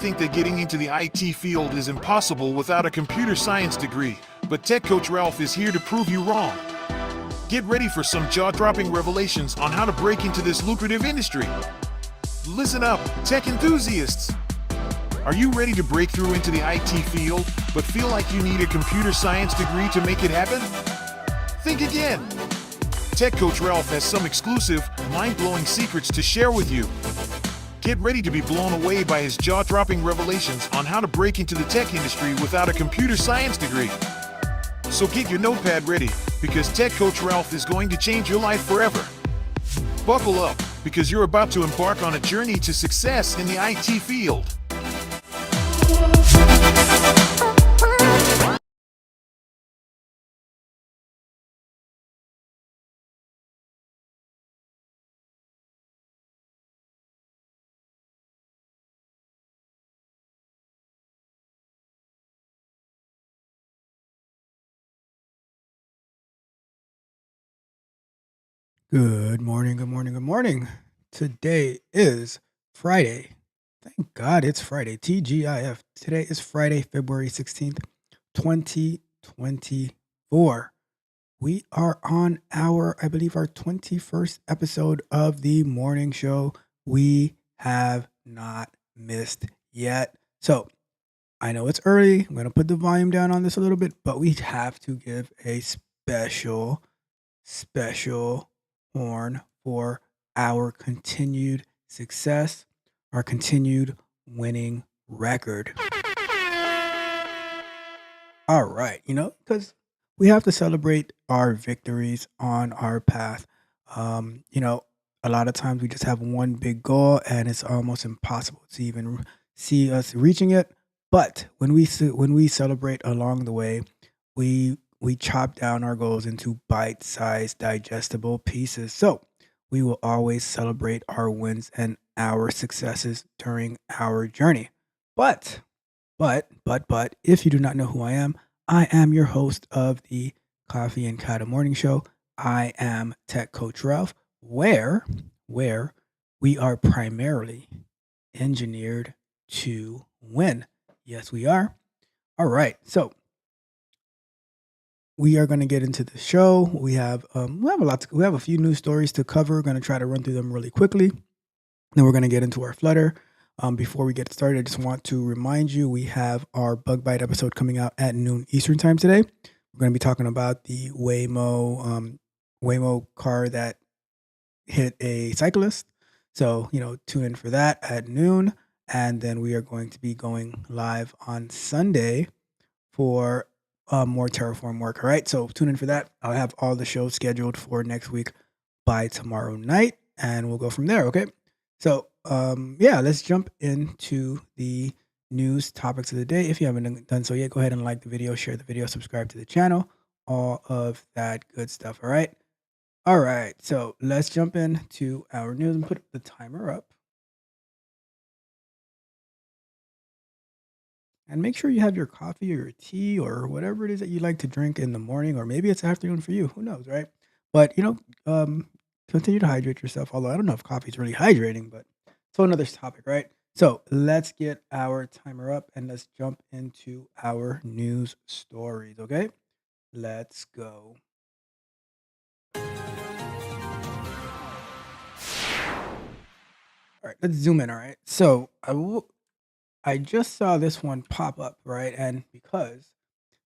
think that getting into the IT field is impossible without a computer science degree, but Tech Coach Ralph is here to prove you wrong. Get ready for some jaw-dropping revelations on how to break into this lucrative industry. Listen up, tech enthusiasts! Are you ready to break through into the IT field, but feel like you need a computer science degree to make it happen? Think again! Tech Coach Ralph has some exclusive, mind-blowing secrets to share with you. Get ready to be blown away by his jaw-dropping revelations on how to break into the tech industry without a computer science degree. So get your notepad ready, because Tech Coach Ralph is going to change your life forever. Buckle up, because you're about to embark on a journey to success in the IT field. Good morning, good morning, good morning. Today is Friday. Thank God it's Friday. TGIF. Today is Friday, February 16th, 2024. We are on I believe, our 21st episode of the morning show. We have not missed yet. So I know it's early. I'm going to put the volume down on this a little bit, but we have to give a special horn for our continued success, our continued winning record. All right, because we have to celebrate our victories on our path. A lot of times we just have one big goal and it's almost impossible to even see us reaching it. But when we celebrate along the way, we chop down our goals into bite-sized, digestible pieces. So we will always celebrate our wins and our successes during our journey. But, if you do not know who I am your host of the Koffee and Kata Morning Show. I am Tech Coach Ralph, where we are primarily engineered to win. Yes, we are. All right, so we are going to get into the show. We have a few news stories to cover. We're going to try to run through them really quickly. Then we're going to get into our Flutter. Before we get started, I just want to remind you we have our Bug Bite episode coming out at noon Eastern time today. We're going to be talking about the Waymo car that hit a cyclist. So, tune in for that at noon. And then we are going to be going live on Sunday for more Terraform work. All right, so tune in for that. I'll have all the shows scheduled for next week by tomorrow night, and we'll go from there. Okay, so let's jump into the news topics of the day. If you haven't done so yet, go ahead and like the video, share the video, subscribe to the channel, all of that good stuff. All right, so let's jump into our news and put the timer up. And make sure you have your coffee or your tea or whatever it is that you like to drink in the morning, or maybe it's afternoon for you. Who knows, right? But, continue to hydrate yourself. Although I don't know if coffee is really hydrating, but it's another topic, right? So let's get our timer up and let's jump into our news stories, okay? Let's go. All right, let's zoom in, all right? So I just saw this one pop up, right? And because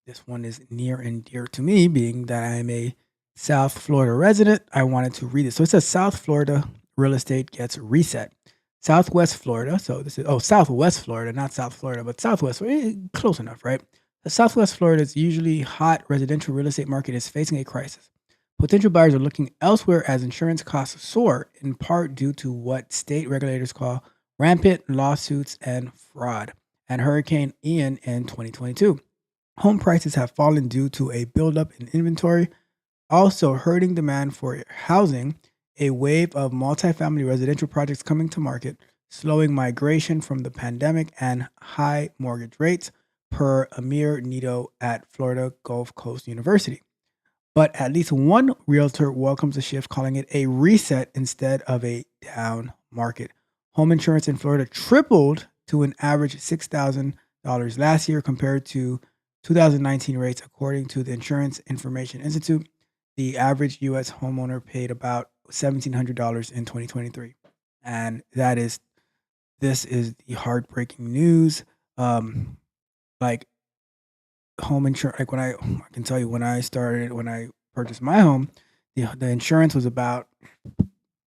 this one is near and dear to me, being that I'm a South Florida resident, I wanted to read it. So it says South Florida real estate gets reset. Southwest Florida. So this is, Southwest Florida, not South Florida, but Southwest, close enough, right? The Southwest Florida's usually hot residential real estate market is facing a crisis. Potential buyers are looking elsewhere as insurance costs soar, in part due to what state regulators call rampant lawsuits and fraud, and Hurricane Ian in 2022. Home prices have fallen due to a buildup in inventory, also hurting demand for housing, a wave of multifamily residential projects coming to market, slowing migration from the pandemic, and high mortgage rates, per Amir Nito at Florida Gulf Coast University. But at least one realtor welcomes the shift, calling it a reset instead of a down market. Home insurance in Florida tripled to an average $6,000 last year compared to 2019 rates, according to the Insurance Information Institute. The average U.S. homeowner paid about $1,700 in 2023, and this is the heartbreaking news. Like home insurance, like I can tell you when I purchased my home, the insurance was about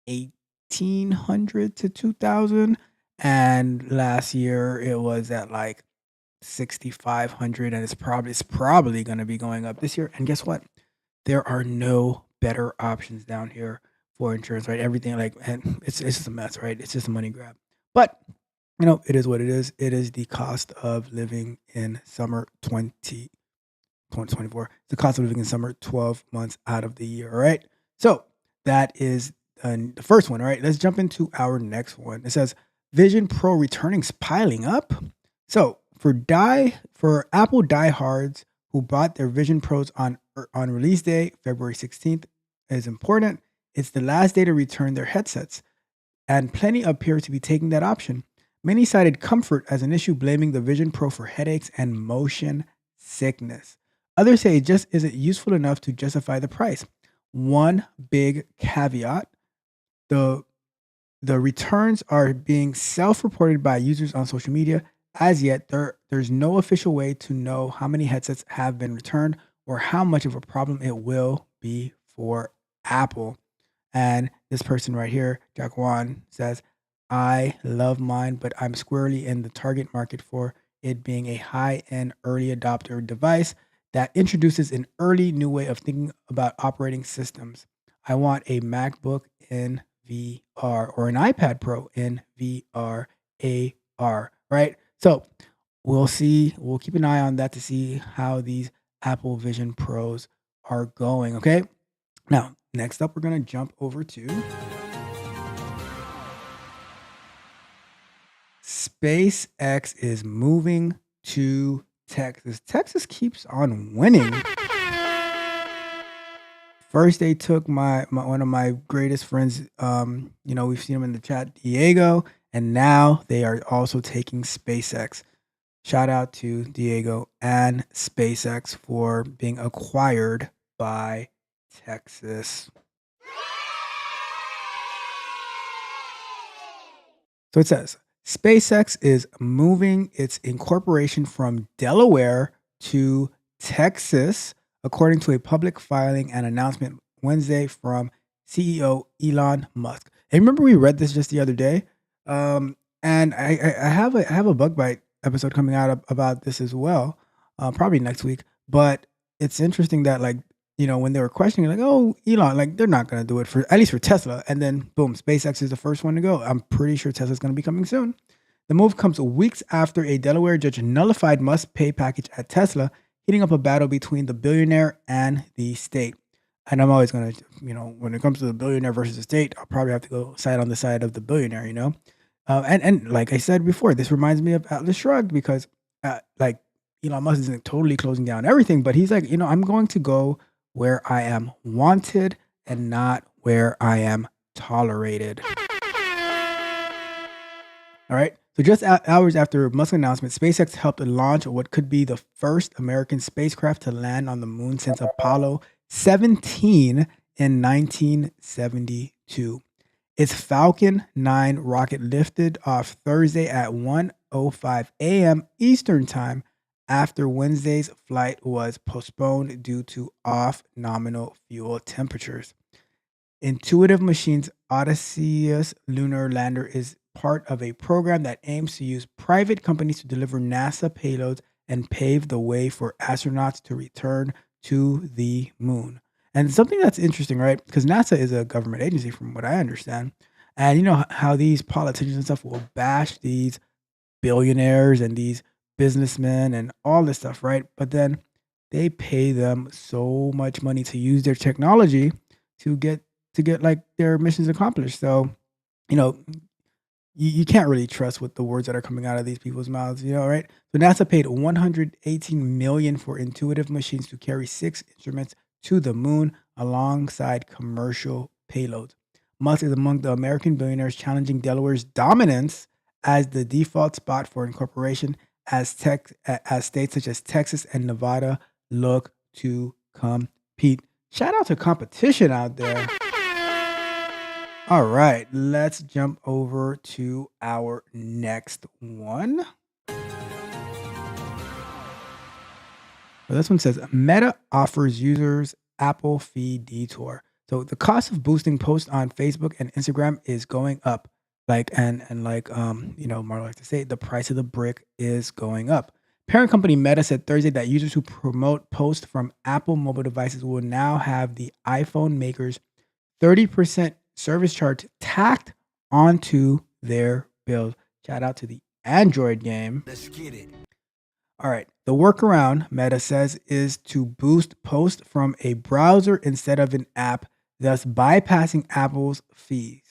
1,800 to 2,000, and last year it was at like 6,500, and it's probably going to be going up this year. And guess what? There are no better options down here for insurance, right? Everything and it's just a mess, right? It's just a money grab. But it is what it is. It is the cost of living in summer 2024. It's the cost of living in summer 12 months out of the year, all right? So that is the first one, all right? Let's jump into our next one. It says Vision Pro returning's piling up. So for Apple diehards who bought their Vision Pros on release day, February 16th, is important. It's the last day to return their headsets, and plenty appear to be taking that option. Many cited comfort as an issue, blaming the Vision Pro for headaches and motion sickness. Others say it just isn't useful enough to justify the price. One big caveat: the returns are being self-reported by users on social media. As yet, there's no official way to know how many headsets have been returned or how much of a problem it will be for Apple. And this person right here, Jaquan, says, I love mine, but I'm squarely in the target market for it being a high-end early adopter device that introduces an early new way of thinking about operating systems. I want a MacBook in VR or an iPad Pro in VR, AR, right? So we'll see. We'll keep an eye on that to see how these Apple Vision Pros are going, okay? Now, next up, we're going to jump over to SpaceX is moving to Texas. Texas keeps on winning. First, they took my one of my greatest friends. We've seen him in the chat, Diego, and now they are also taking SpaceX. Shout out to Diego and SpaceX for being acquired by Texas. So it says SpaceX is moving its incorporation from Delaware to Texas, according to a public filing and announcement Wednesday from CEO Elon Musk. And remember, we read this just the other day, and I have a bug bite episode coming out about this as well, probably next week. But it's interesting that when they were questioning, like, oh, Elon, they're not going to do it at least for Tesla. And then boom, SpaceX is the first one to go. I'm pretty sure Tesla's going to be coming soon. The move comes weeks after a Delaware judge nullified Musk's pay package at Tesla, heating up a battle between the billionaire and the state. And I'm always going to, when it comes to the billionaire versus the state, I'll probably have to go side on the side of the billionaire, and like I said before, this reminds me of Atlas Shrugged because, Elon Musk isn't totally closing down everything, but he's like, I'm going to go where I am wanted and not where I am tolerated. All right. So just hours after Musk's announcement, SpaceX helped launch what could be the first American spacecraft to land on the moon since Apollo 17 in 1972. Its Falcon 9 rocket lifted off Thursday at 1:05 a.m. Eastern Time after Wednesday's flight was postponed due to off-nominal fuel temperatures. Intuitive Machines' Odysseus lunar lander is part of a program that aims to use private companies to deliver NASA payloads and pave the way for astronauts to return to the moon. And something that's interesting, right? Because NASA is a government agency, from what I understand. And you know how these politicians and stuff will bash these billionaires and these businessmen and all this stuff, right? But then they pay them so much money to use their technology to get their missions accomplished. So, you can't really trust what the words that are coming out of these people's mouths, right? So NASA paid $118 million for Intuitive Machines to carry 6 instruments to the moon alongside commercial payloads. Musk is among the American billionaires challenging Delaware's dominance as the default spot for incorporation as states such as Texas and Nevada look to compete. Shout out to competition out there. All right, let's jump over to our next one. So this one says Meta offers users Apple fee detour. So the cost of boosting posts on Facebook and Instagram is going up. Mark likes to say, the price of the brick is going up. Parent company Meta said Thursday that users who promote posts from Apple mobile devices will now have the iPhone maker's 30% service charge tacked onto their bill. Shout out to the Android game. Let's get it. All right. The workaround, Meta says, is to boost posts from a browser instead of an app, thus bypassing Apple's fees.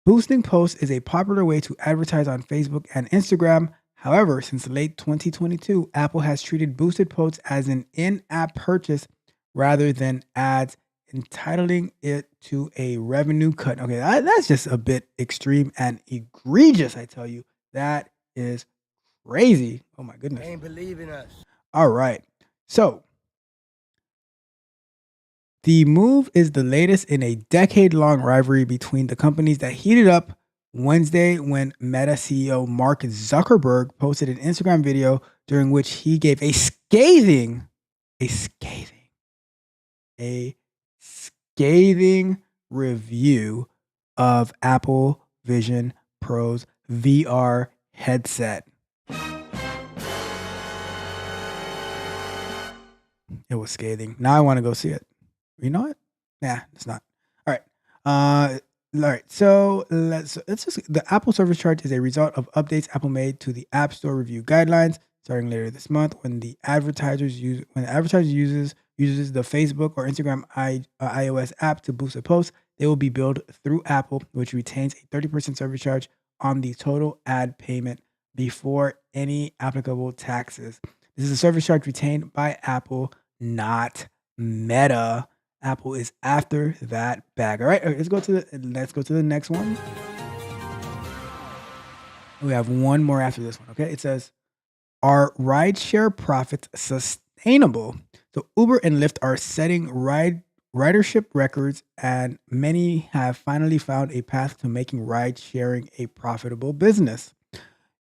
Boosting posts is a popular way to advertise on Facebook and Instagram. However, since late 2022, Apple has treated boosted posts as an in-app purchase rather than ads, entitling it to a revenue cut. Okay, that's just a bit extreme and egregious, I tell you. That is crazy. Oh my goodness. They ain't believing us. All right. So the move is the latest in a decade-long rivalry between the companies that heated up Wednesday when Meta CEO Mark Zuckerberg posted an Instagram video during which he gave a scathing review of Apple Vision Pro's VR headset. It was scathing. Now I want to go see it. You know what? Nah, it's not. All right. All right. So let's just, the Apple service charge is a result of updates Apple made to the App Store review guidelines starting later this month. When the advertiser uses the Facebook or Instagram iOS app to boost a post, they will be billed through Apple, which retains a 30% service charge on the total ad payment before any applicable taxes. This is a service charge retained by Apple, not Meta. Apple is after that bag. All right, let's go to the next one. We have one more after this one. Okay, it says, "Are rideshare profits sustainable?" So Uber and Lyft are setting ridership records, and many have finally found a path to making ride sharing a profitable business.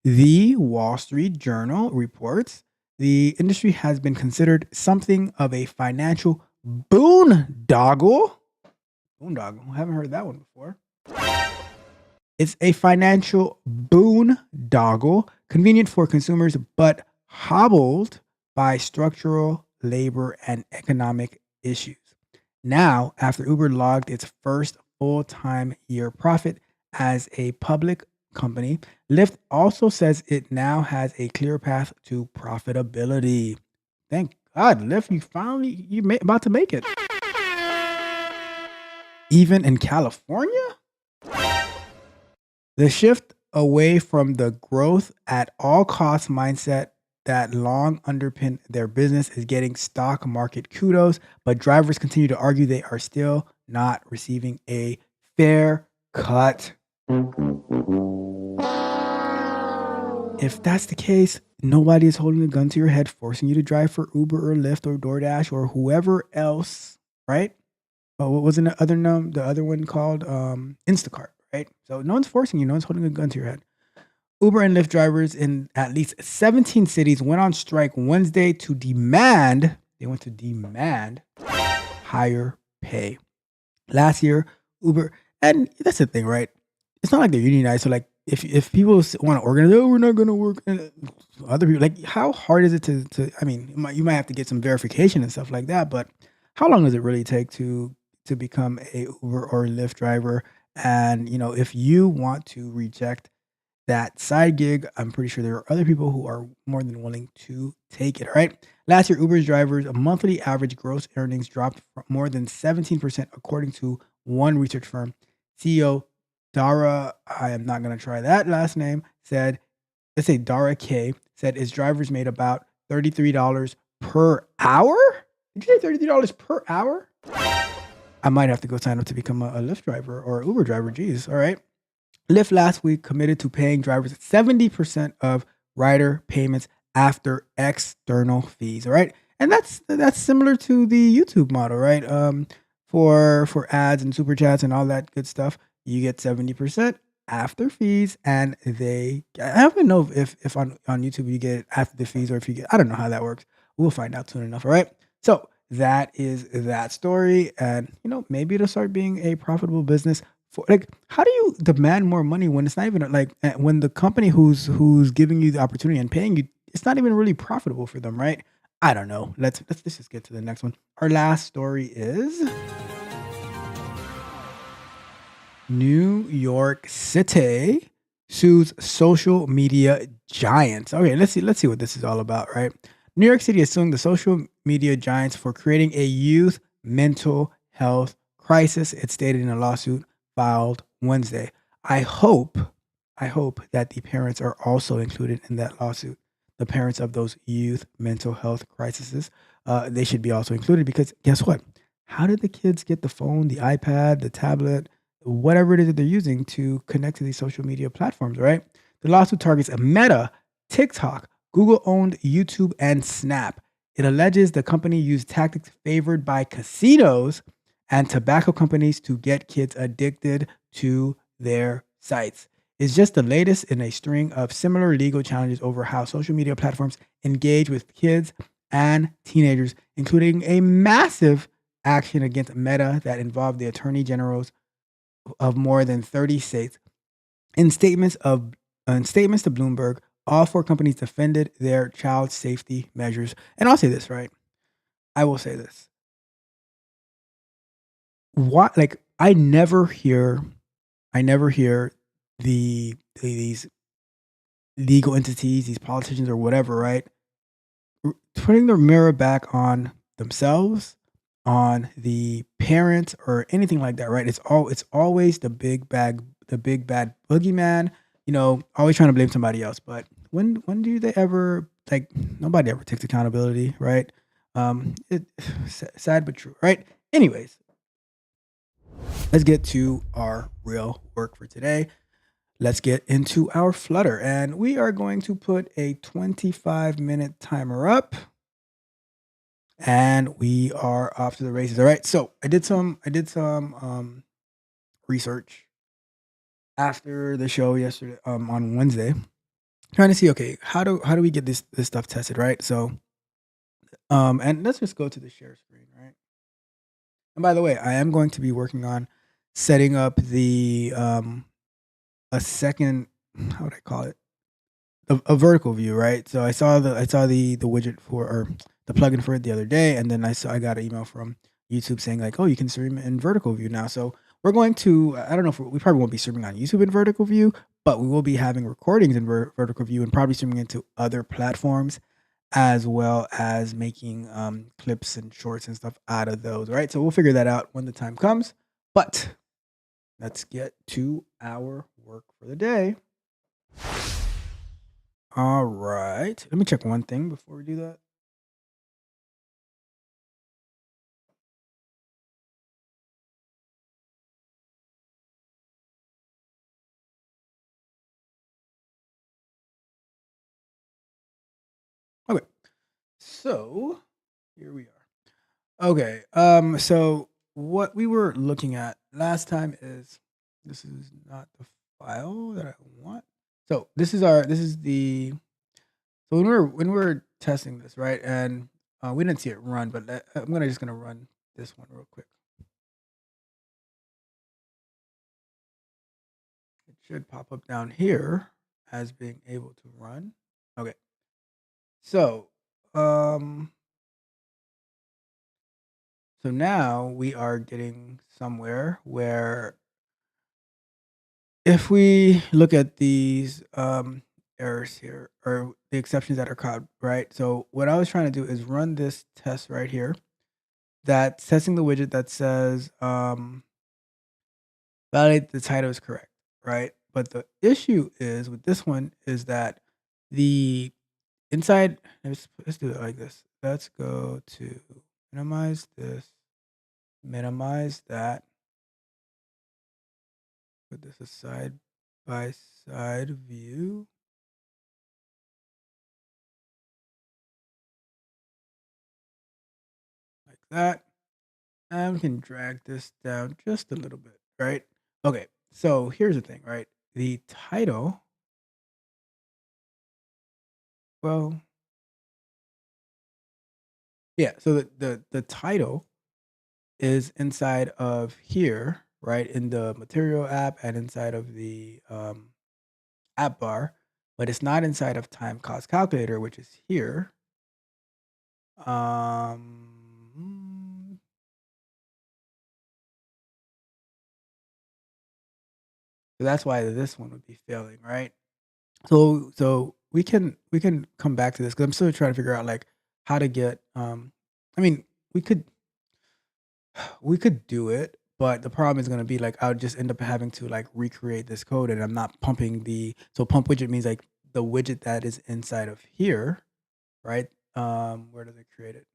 The Wall Street Journal reports the industry has been considered something of a financial boondoggle. Boondoggle. I haven't heard that one before. It's a financial boondoggle, convenient for consumers, but hobbled by structural, labor, and economic issues. Now, after Uber logged its first full-time year profit as a public company, Lyft also says it now has a clear path to profitability. Thank God, Lyft, about to make it. Even in California? The shift away from the growth at all costs mindset that long underpinned their business is getting stock market kudos, but drivers continue to argue they are still not receiving a fair cut. If that's the case, nobody is holding a gun to your head, forcing you to drive for Uber or Lyft or DoorDash or whoever else, right? Oh, what was the other one called? Instacart, right? So no one's forcing you. No one's holding a gun to your head. Uber and Lyft drivers in at least 17 cities went on strike Wednesday to demand higher pay. Last year, Uber, and that's the thing, right? It's not like they're unionized. So like, if people want to organize, we're not going to work. Other people, like, how hard is it to? I mean, you might have to get some verification and stuff like that. But how long does it really take to become a Uber or Lyft driver? And if you want to reject that side gig, I'm pretty sure there are other people who are more than willing to take it. All right. Last year, Uber's drivers' monthly average gross earnings dropped more than 17%, according to one research firm. CEO Dara, I am not going to try that last name, said, let's say Dara K, said his drivers made about $33 per hour? Did you say $33 per hour? I might have to go sign up to become a Lyft driver or Uber driver. Geez. All right. Lyft last week committed to paying drivers 70% of rider payments after external fees. All right, and that's similar to the YouTube model, right? For ads and super chats and all that good stuff, you get 70% after fees, and I don't even know if on YouTube you get it after the fees or if you get, I don't know how that works. We'll find out soon enough. All right, so that is that story, and maybe it'll start being a profitable business for, like, how do you demand more money when it's not even like when the company who's giving you the opportunity and paying you, it's not even really profitable for them, right? I don't know. Let's just get to the next one. Our last story is New York City sues social media giants. Okay, let's see what this is all about, right? New York City is suing the social media giants for creating a youth mental health crisis, it stated in a lawsuit filed Wednesday. I hope, I hope that the parents are also included in that lawsuit. The parents of those youth mental health crises, they should be also included because guess what? How did the kids get the phone, the iPad, the tablet, whatever it is that they're using to connect to these social media platforms, right? The lawsuit targets Meta, TikTok, Google owned YouTube, and Snap. It alleges the company used tactics favored by casinos and tobacco companies to get kids addicted to their sites. It's just the latest in a string of similar legal challenges over how social media platforms engage with kids and teenagers, including a massive action against Meta that involved the attorney generals of more than 30 states. In statements of in statements to Bloomberg, all four companies defended their child safety measures. And I'll say this, right? I will say this. What, like, I never hear these legal entities, these politicians or whatever, right? Putting their mirror back on themselves, on the parents or anything like that, right? It's always the big bad boogeyman, always trying to blame somebody else. But when do they ever, like, nobody ever takes accountability, right? It sad but true, right? Anyways, let's get to our real work for today. Let's get into our Flutter, and we are going to put a 25-minute timer up. And we are off to the races. All right. So I did some research after the show yesterday, on Wednesday, trying to see, okay, how do we get this stuff tested, right? So and let's just go to the share screen, right? And by the way, I am going to be working on setting up the a second, how would I call it? A vertical view, right? So I saw the widget for, or the plugin for it the other day, and then I got an email from YouTube saying like, oh, you can stream in vertical view now. So we're going to, I don't know if we probably won't be streaming on YouTube in vertical view, but we will be having recordings in vertical view and probably streaming into other platforms as well as making clips and shorts and stuff out of those. Right. So we'll figure that out when the time comes. But let's get to our work for the day. All right. Let me check one thing before we do that. Okay. So here we are. Okay. So what we were looking at last time is, this is not the file that I want. So this is the, so when we were testing this, right? And we didn't see it run, but I'm gonna run this one real quick. It should pop up down here as being able to run. Okay. So um so now we are getting somewhere where if we look at these errors here, or the exceptions that are caught, right? So what I was trying to do is run this test right here that's testing the widget that says validate the title is correct, right? But the issue is with this one is that the inside, let's do it like this. Let's go to minimize this, minimize that, put this aside. by side view. Like that. And we can drag this down just a little bit, right? Okay, so here's the thing, right? The title, well, yeah, so the title is inside of here, right? In the material app and inside of the app bar, but it's not inside of time cost calculator, which is here. Mm, so that's why this one would be failing, right? So we can come back to this because I'm still trying to figure out like how to get I mean we could do it, but the problem is gonna be like I would just end up having to like recreate this code and I'm not pumping the so pump widget means like the widget that is inside of here, right? Where does it create it?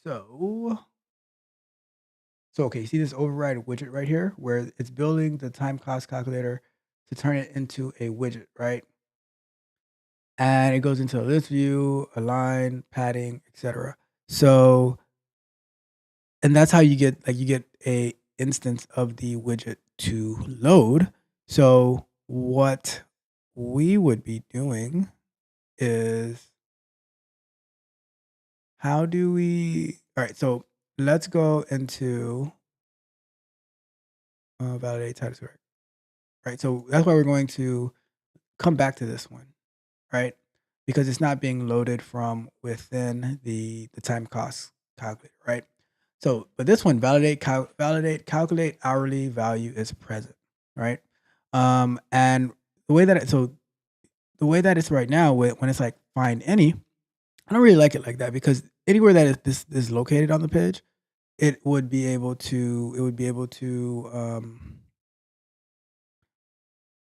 So okay, you see this override widget right here where it's building the time cost calculator to turn it into a widget, right? And it goes into a list view, align, padding, etc. So, and that's how you get a instance of the widget to load. So, what we would be doing is how do we all right, so let's go into validate title square. Right. So that's why we're going to come back to this one, right? Because it's not being loaded from within the time cost calculator, right? So, but this one validate calculate hourly value is present, right? And the way that the way that it's right now, when it's like find any, I don't really like it like that because anywhere that this is located on the page, it would be able to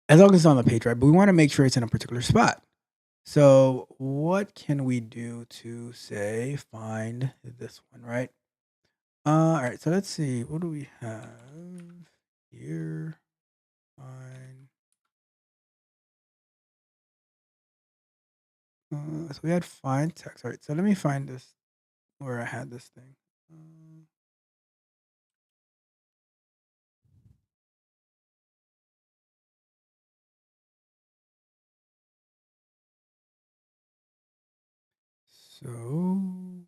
as long as it's on the page, right? But we want to make sure it's in a particular spot. So what can we do to say find this one, right? All right, so let's see. What do we have here? Find. So we had find text. All right, so let me find this where I had this thing. Um, so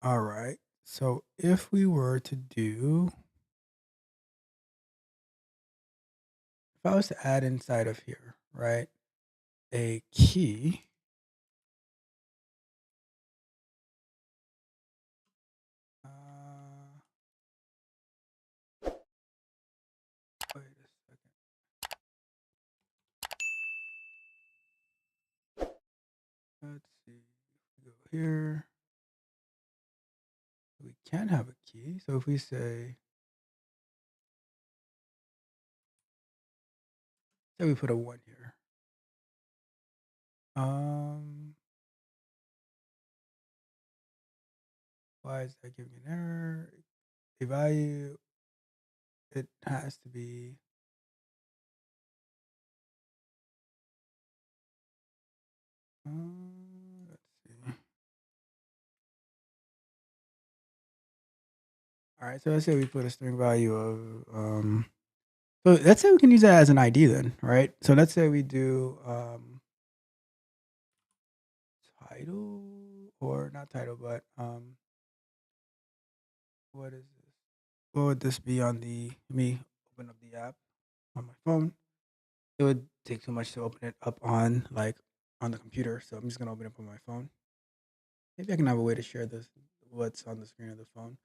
all right. So if we were to do, if I was to add inside of here, right, a key. Uh, wait a second. Let's see. We go here. We can have a key. So if we say we put a 1 here. Um, why is that giving an error? A value, it has to be let's see. All right, so let's say we put a string value of so let's say we can use that as an ID then, right? So let's say we do title or not title, but what is this? What would this be on the let me open up the app on my phone. It would take too much to open it up on like on the computer, so I'm just gonna open it up on my phone. Maybe I can have a way to share this what's on the screen of the phone.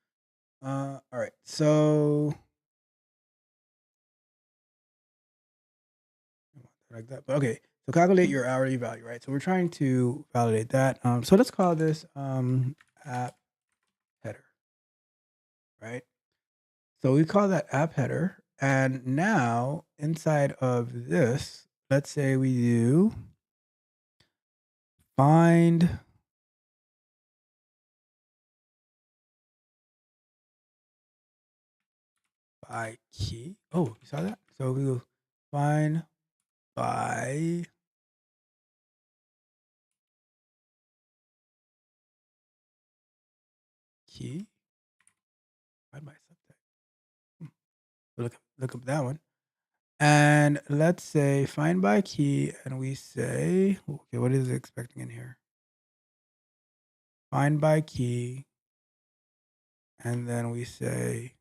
All right, so like that. But okay, so calculate your hourly value, right? So we're trying to validate that. So let's call this app header, right? So we call that app header, and now inside of this, let's say we do find. by key. Oh, you saw that? So we will find by key. Find by subtype. Look up that one. And let's say find by key, and we say, okay, what is it expecting in here? Find by key, and then we say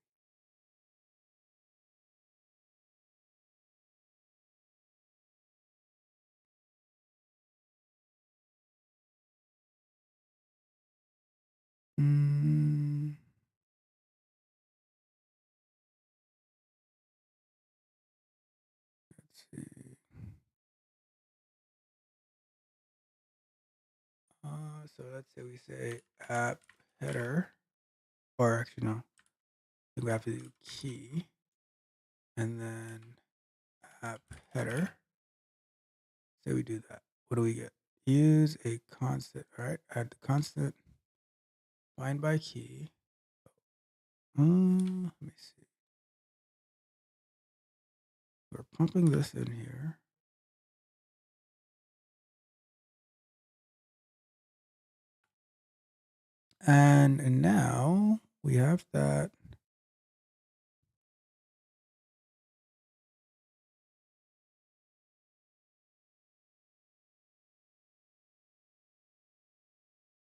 let's see. So let's say we say app header, or actually no, I think we have to do key, and then app header. Say we do that. What do we get? Use a constant. All right, add the constant. Find by key. Let me see. We're pumping this in here. And now we have that.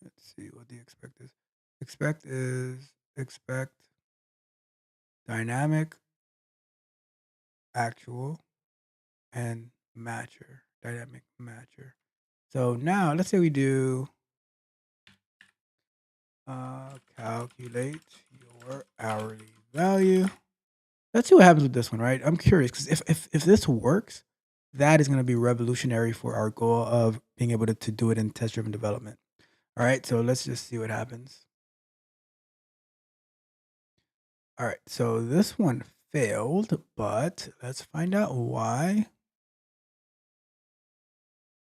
Let's see what the expect is. Expect dynamic, actual, and matcher. Dynamic matcher. So now let's say we do calculate your hourly value. Let's see what happens with this one, right? I'm curious because if this works, that is going to be revolutionary for our goal of being able to do it in test-driven development. All right, so let's just see what happens. All right, so this one failed, but let's find out why.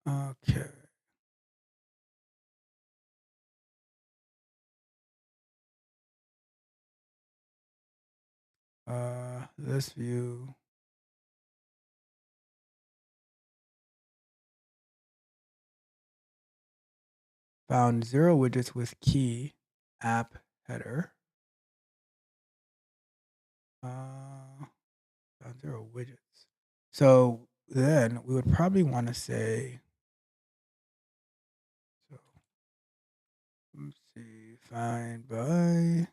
Okay. This view. Found 0 widgets with key app header. Found 0 widgets. So then we would probably want to say, so let's see, find by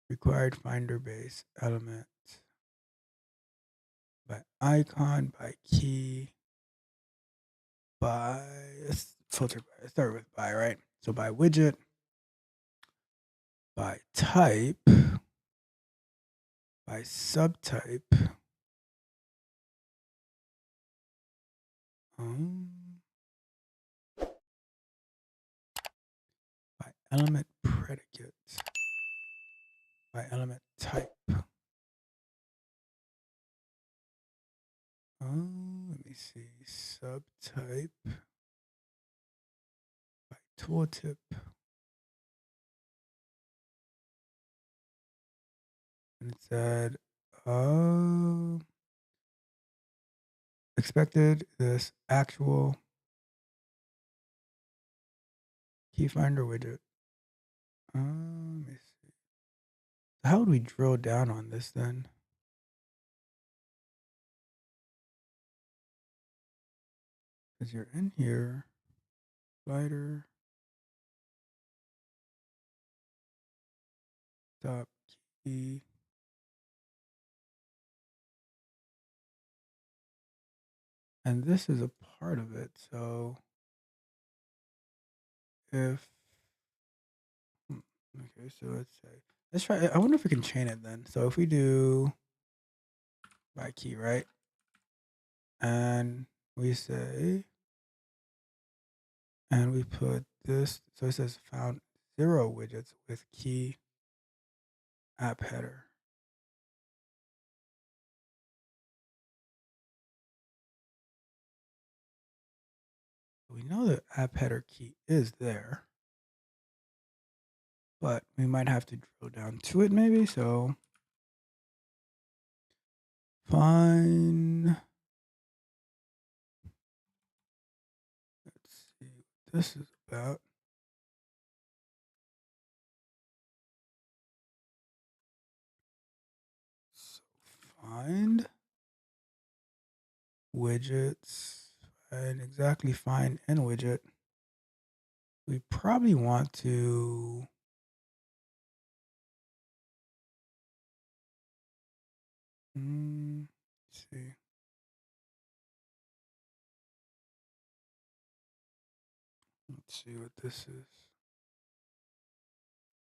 required finder base element, by icon, by key, by, let's filter by, let's start with by, right? So by widget, by type, by subtype, by element predicate, by element type. Let me see, subtype, by tooltip. And it said, expected this actual key finder widget. Let me see. How would we drill down on this then? Because you're in here, slider, stop key. And this is a part of it. So if, okay, so let's try, I wonder if we can chain it then. So if we do by key, right? And we say, and we put this, so it says found 0 widgets with key app header. We know the app header key is there, but we might have to drill down to it maybe. So find, let's see what this is about. So find widgets and exactly find n widget. We probably want to let's see. Let's see what this is.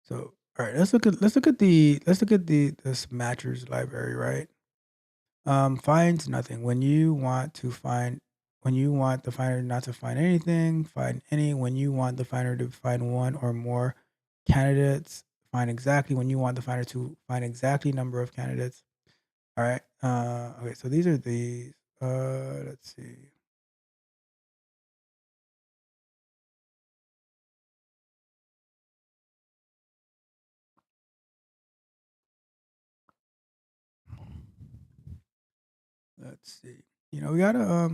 So all right, let's look at this matchers library, right? Finds nothing. When you want the finder not to find anything, find any. When you want the finder to find one or more candidates, find exactly. When you want the finder to find exactly number of candidates. All right. Okay. So these are these. Let's see. Let's see. We gotta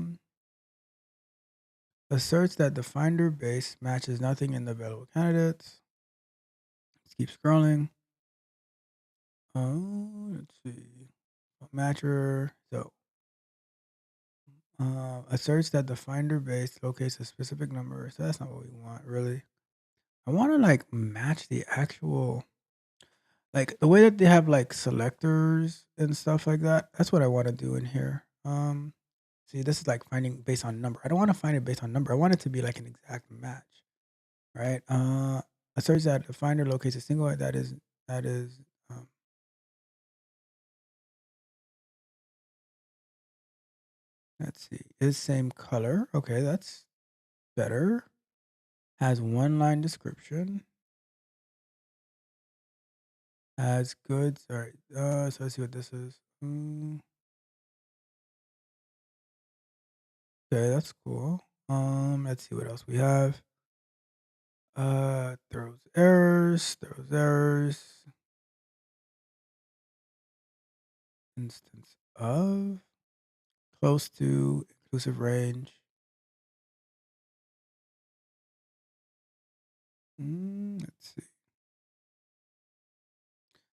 asserts that the finder base matches nothing in the available candidates. Let's keep scrolling. Let's see. Matcher. So asserts that the finder base locates a specific number. So that's not what we want, really. I want to like match the actual, like the way that they have like selectors and stuff like that. That's what I want to do in here. See, this is like finding based on number. I don't want to find it based on number. I want it to be like an exact match, right? Asserts that the finder locates a single that is um, let's see, is same color. Okay, that's better. Has one line description. Has goods. All right. So let's see what this is. Okay, that's cool. Let's see what else we have. Throws errors. Instance of close to inclusive range. Let's see.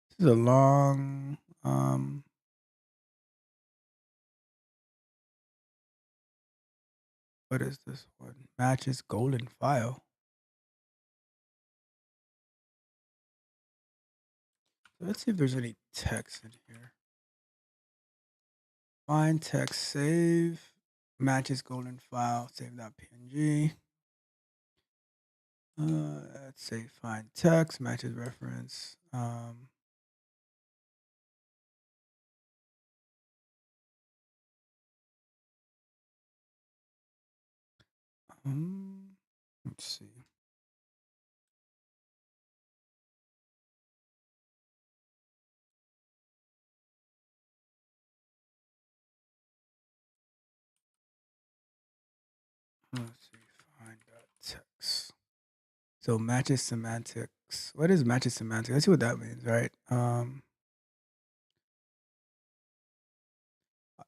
This is a long. What is this one? Matches golden file. Let's see if there's any text in here. Find text, save, matches golden file, save.png. Let's say find text, matches reference. Let's see. Let's see. Find text. So matches semantics. What is matches semantics? Let's see what that means, right?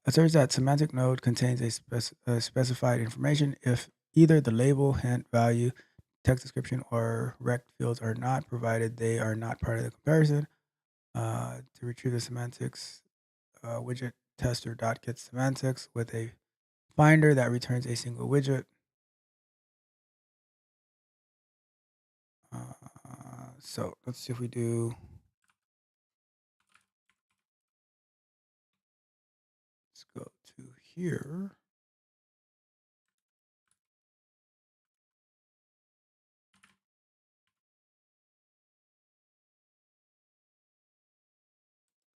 Asserts that semantic node contains a specified information if either the label, hint, value, text description, or rect fields are not provided, they are not part of the comparison. To retrieve the semantics, widget tester dot get semantics with a finder that returns a single widget. So let's see if we do. Let's go to here.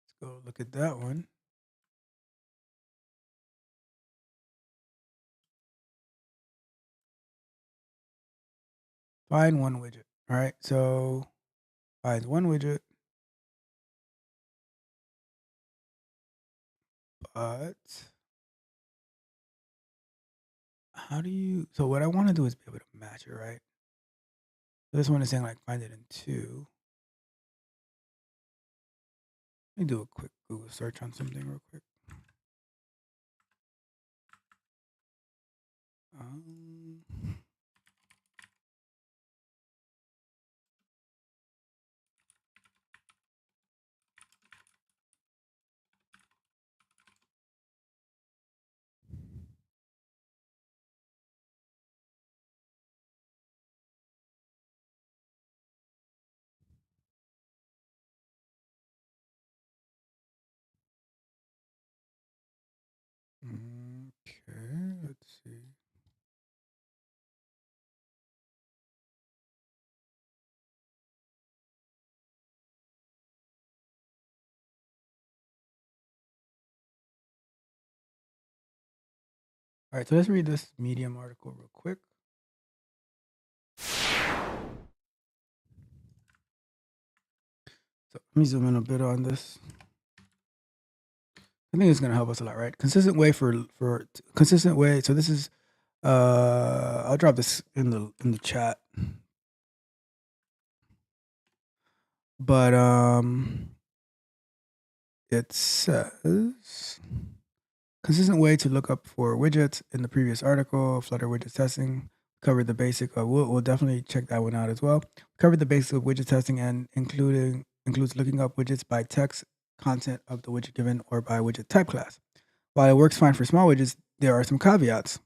Let's go look at that one. Find one widget. All right. So finds one widget, but how do you? So what I want to do is be able to match it, right? So this one is saying like find it in two. Let me do a quick Google search on something real quick. Um, okay, let's see. All right, so let's read this Medium article real quick. So let me zoom in a bit on this. I think it's gonna help us a lot, right? Consistent way for consistent way. So this is I'll drop this in the chat. But it says consistent way to look up for widgets in the previous article, Flutter widget testing. Covered the basic. We'll definitely check that one out as well. Covered the basics of widget testing and includes looking up widgets by text content of the widget given or by widget type class. While it works fine for small widgets, there are some caveats.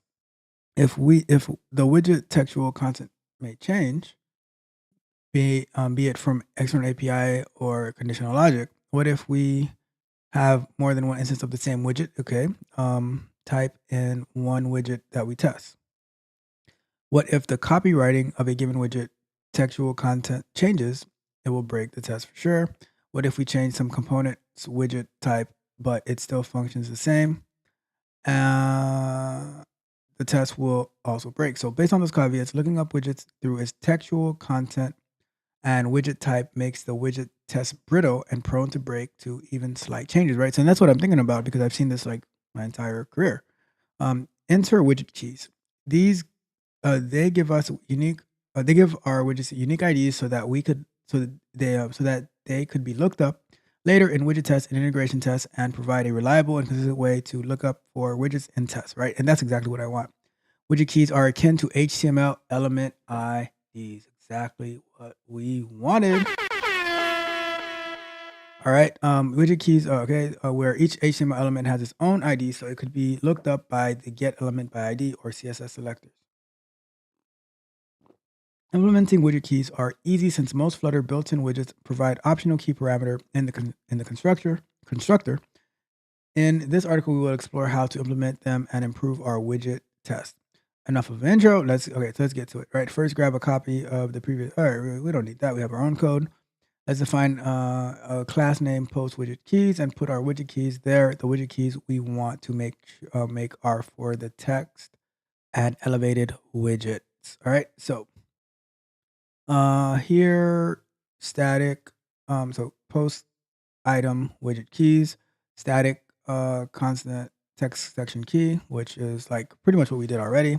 If the widget textual content may change, be it from external API or conditional logic, what if we have more than one instance of the same widget? Okay, type in one widget that we test. What if the copywriting of a given widget textual content changes? It will break the test for sure. What if we change some component's widget type, but it still functions the same? The test will also break. So based on those caveats, looking up widgets through its textual content and widget type makes the widget test brittle and prone to break to even slight changes, right? So that's what I'm thinking about because I've seen this like my entire career. Enter widget keys. These they give us unique. They give our widgets unique IDs so that we could so that they could be looked up later in widget tests and integration tests and provide a reliable and consistent way to look up for widgets in tests, right? And that's exactly what I want. Widget keys are akin to HTML element IDs. Exactly what we wanted. All right. Widget keys are okay, where each HTML element has its own ID, so it could be looked up by the get element by ID or CSS selectors. Implementing widget keys are easy since most Flutter built-in widgets provide optional key parameter in the constructor. In this article, we will explore how to implement them and improve our widget test. Enough of an intro. So let's get to it. Right. First, grab a copy of the previous. All right, we don't need that. We have our own code. Let's define a class name post widget keys and put our widget keys there. The widget keys we want to make are for the text and elevated widgets. All right. So here static. So post item widget keys, static constant text section key, which is like pretty much what we did already.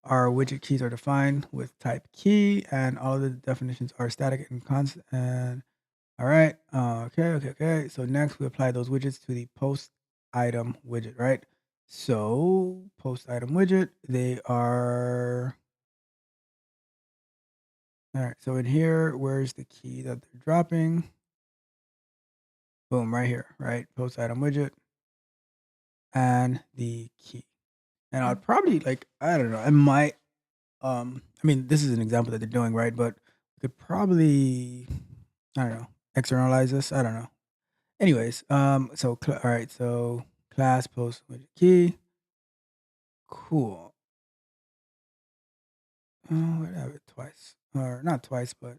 Our widget keys are defined with type key, and all of the definitions are static and constant. And all right, okay. So next we apply those widgets to the post item widget, right? So post item widget, they are all right. So in here, where's the key that they're dropping? Boom, right here, right? Post item widget and the key. And I'd probably like, I don't know, I might I mean, this is an example that they're doing, right? But we could probably, I don't know, externalize this. I don't know. Anyways, so all right, so class post widget key. Cool. Oh, I have it twice. Or not twice, but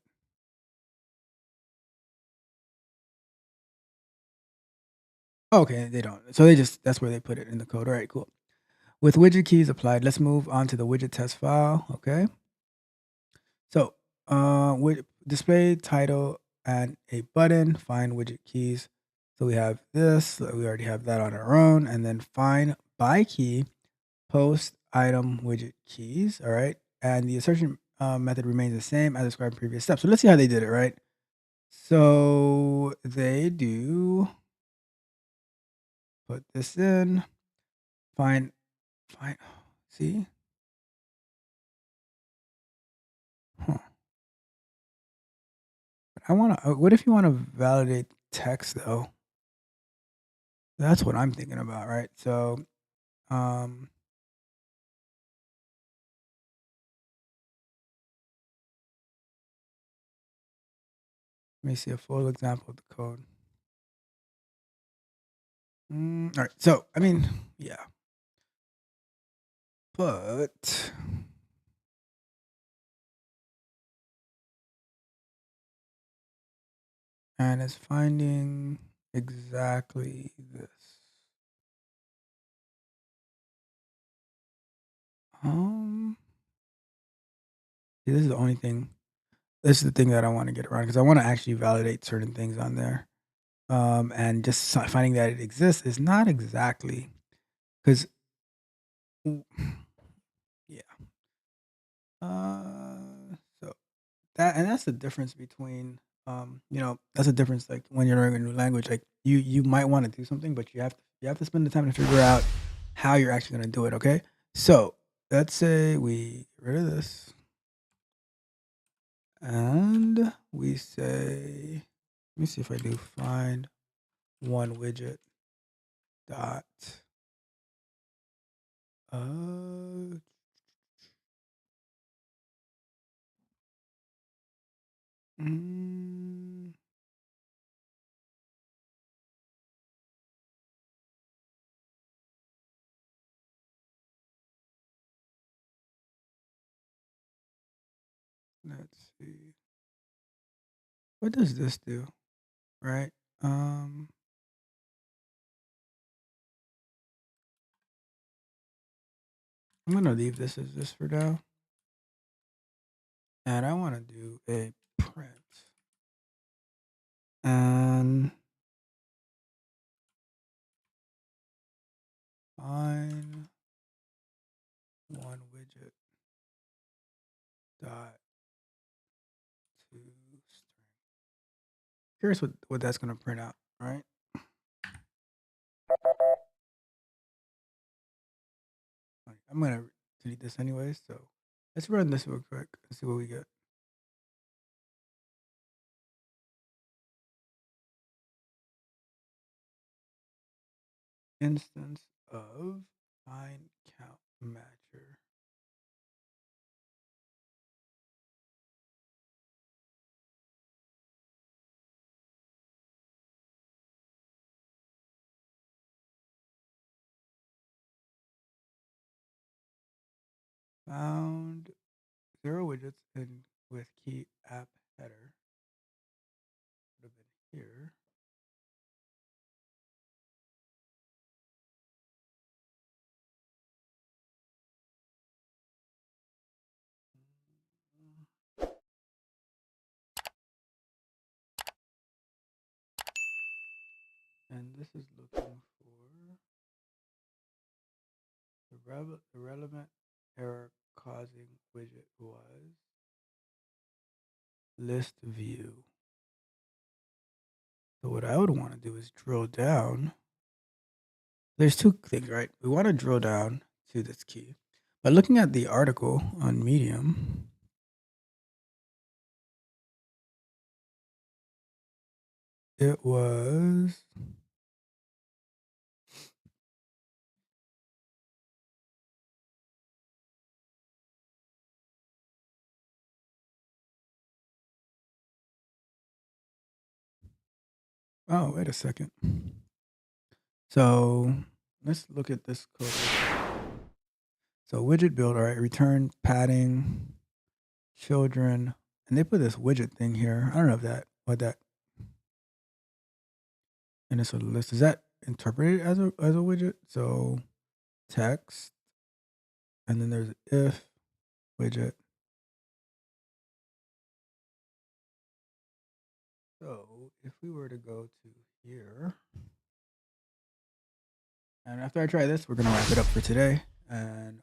okay, they don't. So that's where they put it in the code. All right, cool. With widget keys applied, let's move on to the widget test file. Okay. So, with display title and a button, find widget keys. So we have this. So we already have that on our own, and then find by key, post item widget keys. All right, and the assertion method remains the same as described in previous steps. So let's see how they did it. Right. So they do put this in, find, see? Huh. I want to, what if you want to validate text though? That's what I'm thinking about, right? So, um, let me see a full example of the code. All right. So, I mean, yeah, but and it's finding exactly this. This is the only thing. This is the thing that I want to get around because I want to actually validate certain things on there. And just finding that it exists is not exactly because, yeah. So that's the difference between, that's the difference. Like when you're learning a new language, like you might want to do something, but you have to spend the time to figure out how you're actually going to do it. Okay, so let's say we get rid of this, and we say, let me see if I do find one widget dot uh mm, let's see, what does this do, right? um I'm gonna leave this as this for now, and I want to do a print and find one widget dot to string. Here's what that's gonna print out, right? I'm gonna delete this anyways, so let's run this real quick and see what we get. Instance of find count matcher. Found 0 widgets in with key app header. Would have been here. And this is looking for the relevant error causing widget was list view. So what I would want to do is drill down. There's two things, right? We want to drill down to this key. But looking at the article on Medium, it was oh, wait a second. So let's look at this code. So widget builder, right? Return padding, children, and they put this widget thing here. I don't know if what that, and it's a list. Is that interpreted as a widget? So text, and then there's if widget. So if we were to go to here, and after I try this, we're gonna wrap it up for today. And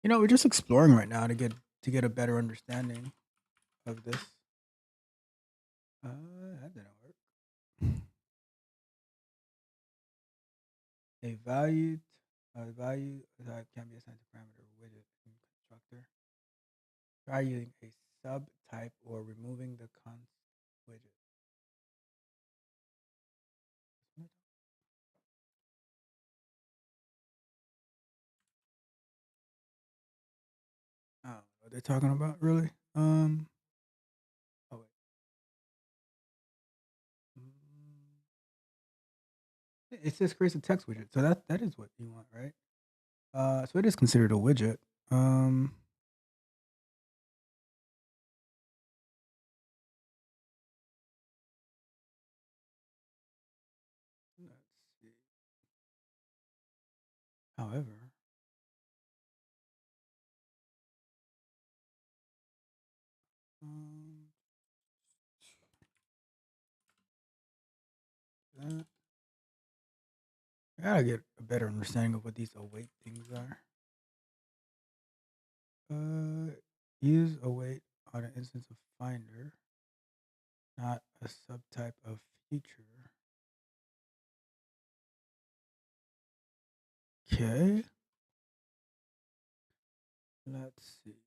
we're just exploring right now to get a better understanding of this. That didn't work. A value that can be assigned to parameter widget in constructor. Try using a subtype or removing the const widget. I don't know what they're talking about, really. Oh wait. It says creates a text widget, so that is what you want, right? So it is considered a widget. Let's see. However, um, I gotta get a better understanding of what these await things are. Use await on an instance of finder, not a subtype of feature. Okay. Let's see.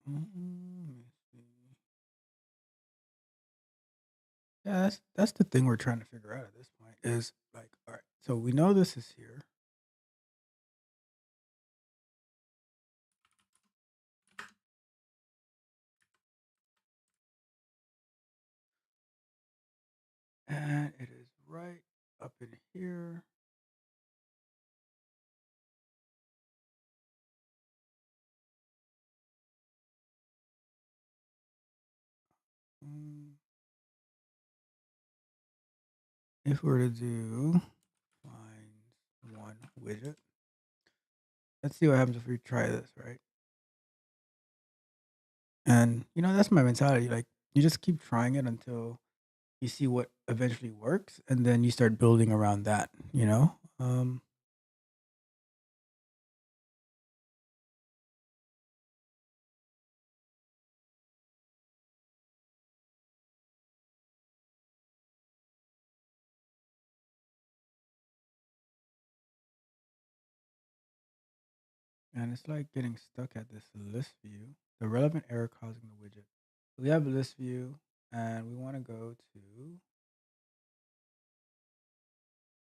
Let me see. Yeah, that's the thing we're trying to figure out at this point is like, all right, so we know this is here. And it is right up in here. If we were to do find one widget, let's see what happens if we try this, right? And that's my mentality. Like you just keep trying it until you see what eventually works, and then you start building around that. And it's like getting stuck at this list view, the relevant error causing the widget. We have a list view, and we want to go to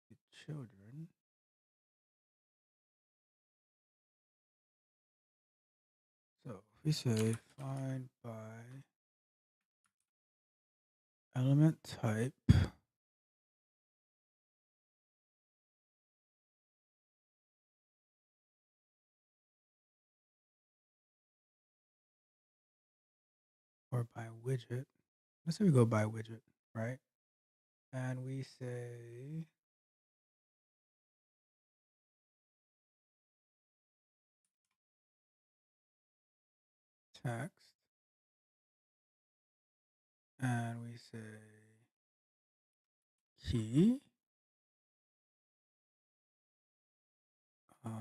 the children. So if we say find by element type, or by widget, let's say we go by widget, right? And we say text, and we say key. Wait,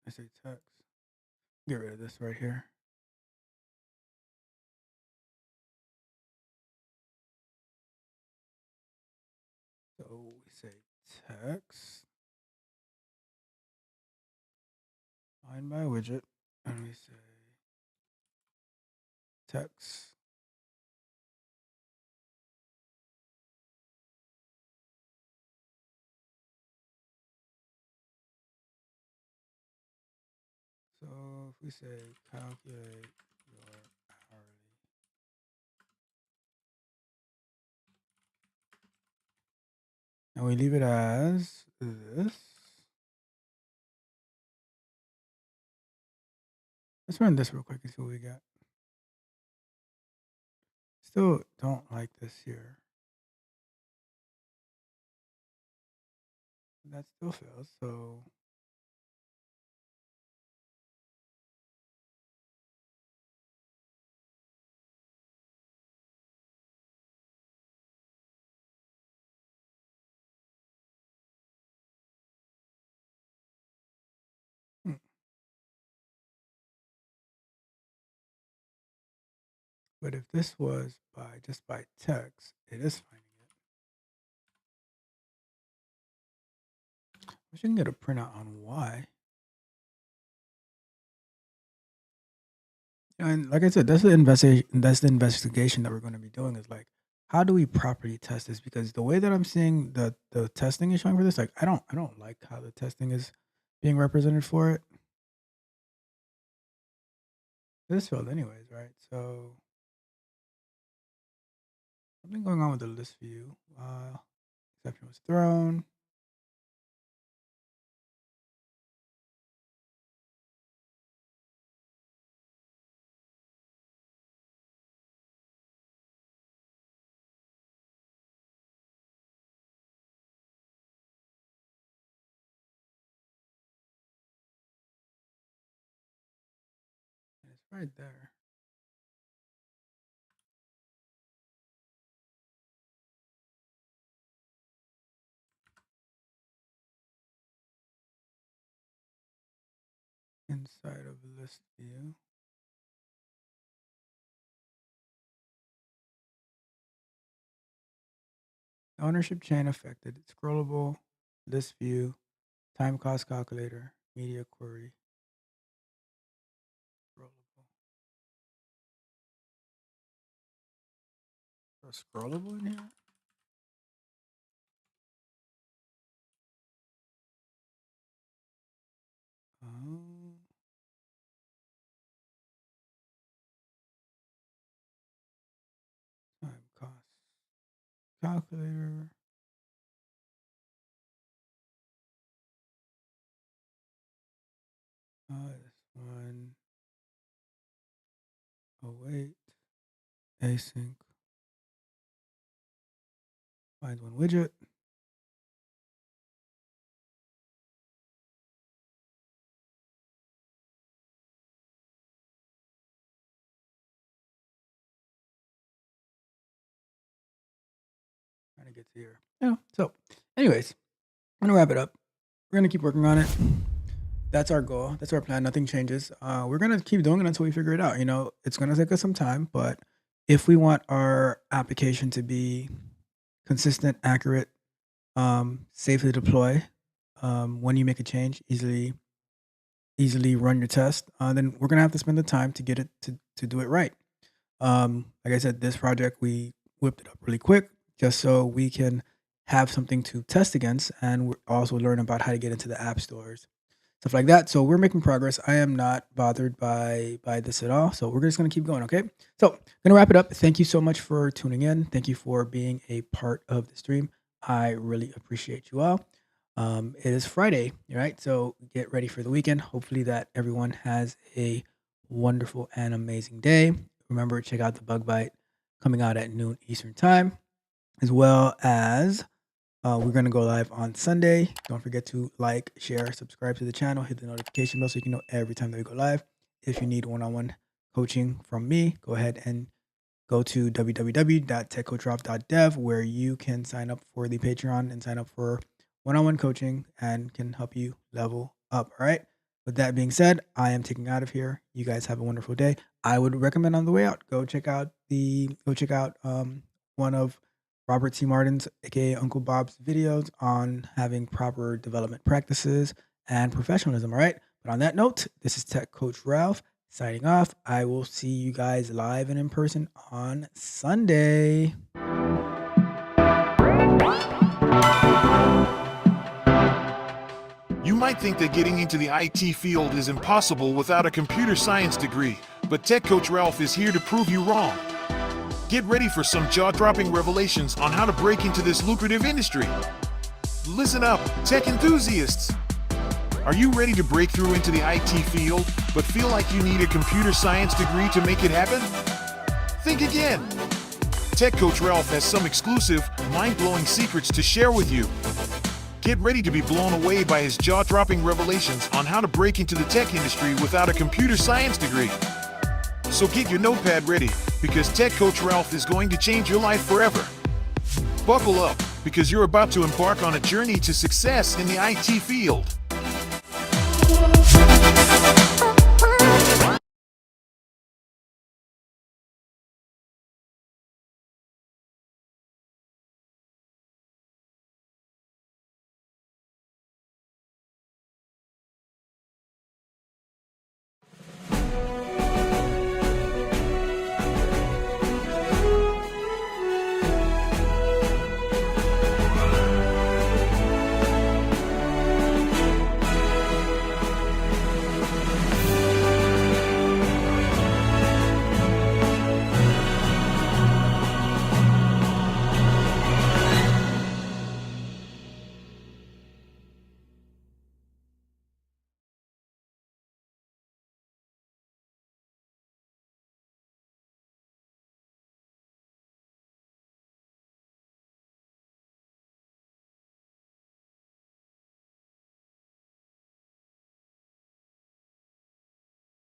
I say text. Get rid of this right here. So we say text, find by widget, and we say text. So if we say calculate your hourly, and we leave it as this. Let's run this real quick and see what we got. Still don't like this here. That still fails. So But if this was just by text, it is finding it. Wish I can get a printout on why. And like I said, that's the investigation. That's the investigation that we're going to be doing. Is like, how do we properly test this? Because the way that I'm seeing the testing is showing for this, like, I don't like how the testing is being represented for it. This failed anyways, right? So something going on with the list view. Exception was thrown. And it's right there. Inside of list view. Ownership chain affected. Scrollable, list view, time cost calculator, media query. Scrollable. Scrollable in here? Oh. Time cost calculator. This one. Oh wait. Async. Find one widget. Trying to get to here. Yeah. So, anyways, I'm gonna wrap it up. We're gonna keep working on it. That's our goal. That's our plan. Nothing changes. We're gonna keep doing it until we figure it out. You know, it's gonna take us some time, but if we want our application to be consistent, accurate, safely deploy, when you make a change, easily run your test, then we're gonna have to spend the time to get it to do it right. Like I said, this project we whipped it up really quick just so we can have something to test against, and we're also learn about how to get into the app stores, stuff like that. So we're making progress. I am not bothered by this at all. So we're just gonna keep going. Okay. So gonna wrap it up. Thank you so much for tuning in. Thank you for being a part of the stream. I really appreciate you all. It is Friday, right? So get ready for the weekend. Hopefully that everyone has a wonderful and amazing day. Remember, check out the Bug Bite coming out at noon Eastern time, as well as we're going to go live on Sunday. Don't forget to like, share, subscribe to the channel, hit the notification bell so you can know every time that we go live. If you need one-on-one coaching from me, go ahead and go to www.techcoachralph.dev where you can sign up for the Patreon and sign up for one-on-one coaching and can help you level up. All right. With that being said, I am taking out of here. You guys have a wonderful day. I would recommend on the way out, go check out one of Robert T. Martin's, aka Uncle Bob's, videos on having proper development practices and professionalism. All right. But on that note, this is Tech Coach Ralph signing off. I will see you guys live and in person on Sunday. You might think that getting into the IT field is impossible without a computer science degree, but Tech Coach Ralph is here to prove you wrong. Get ready for some jaw-dropping revelations on how to break into this lucrative industry. Listen up, tech enthusiasts! Are you ready to break through into the IT field, but feel like you need a computer science degree to make it happen? Think again! Tech Coach Ralph has some exclusive, mind-blowing secrets to share with you. Get ready to be blown away by his jaw-dropping revelations on how to break into the tech industry without a computer science degree. So get your notepad ready, because Tech Coach Ralph is going to change your life forever. Buckle up, because you're about to embark on a journey to success in the IT field.